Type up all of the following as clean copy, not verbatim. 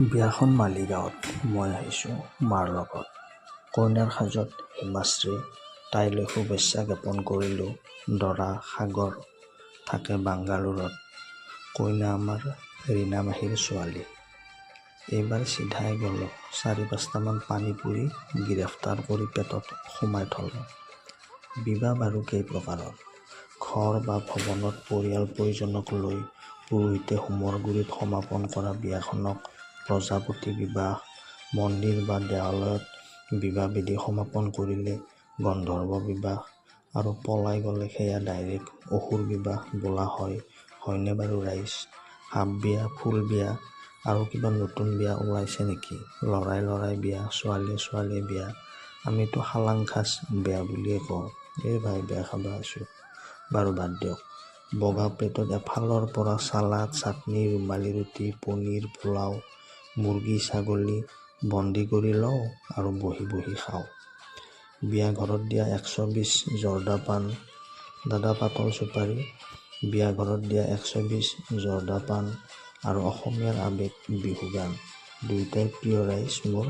বিয়াখন মালিগাঁৱত মই আহিছোঁ মাৰ লগত। কইনাৰ সাজত হিমাশ্ৰী, তাইলৈ শুভেচ্ছা জ্ঞাপন কৰিলোঁ। দৰা সাগৰ থাকে বাংগালোৰত। কইনা আমাৰ ৰীনা মাহীৰ ছোৱালী। এইবাৰ চিধাই গ'লোঁ। ৪-৫টামান পানী পুৰি গ্ৰেফতাৰ কৰি পেটত সোমাই থলোঁ। বিবাহ বাৰু কেইপ্ৰকাৰৰ। ঘৰ বা ভৱনত পৰিয়াল পৰিজনক লৈ পুৰোহিতে হোমৰ গুৰিত সমাপন কৰা বিয়াখনক প্ৰজাপতি বিবাহ, মন্দিৰ বা দেৱালয়ত বিবাহ বিধি সমাপন কৰিলে গন্ধৰ্ব বিবাহ, আৰু পলাই গ'লে সেয়া ডাইৰেক্ট অসুৰ বিবাহ বোলা হয়নে বাৰু ৰাইজ? সাপ বিয়া, ফুল বিয়া আৰু কিবা নতুন বিয়া ওলাইছে নেকি? ল'ৰাই বিয়া, ছোৱালীয়ে বিয়া। আমিতো শালাংখাজ বেয়া বুলিয়ে কওঁ। এই ভাই বেয়া খাব আছোঁ। বাৰু বাদ দিয়ক। বগা প্লেটত এফালৰ পৰা চালাড, চাটনি, ৰুমালী ৰুটি, পনীৰ, পোলাও, মুৰ্গী, ছাগলী বন্দী কৰি লওঁ আৰু বহি খাওঁ। বিয়া ঘৰত দিয়া ১২০ জৰ্দা পাণ, দাদা পাতল চুপাৰী। বিয়া ঘৰত দিয়া ১২০ জৰ্দা পাণ আৰু অসমীয়াৰ আৱেগ বিহু গান, দুয়োটাই প্ৰিয় ৰাইজ মোৰ।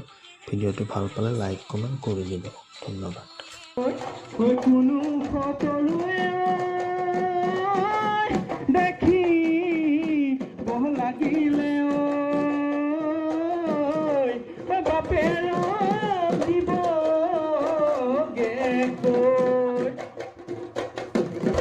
ভিডিঅ'টো ভাল পালে লাইক কমেণ্ট কৰি দিব। ধন্যবাদ।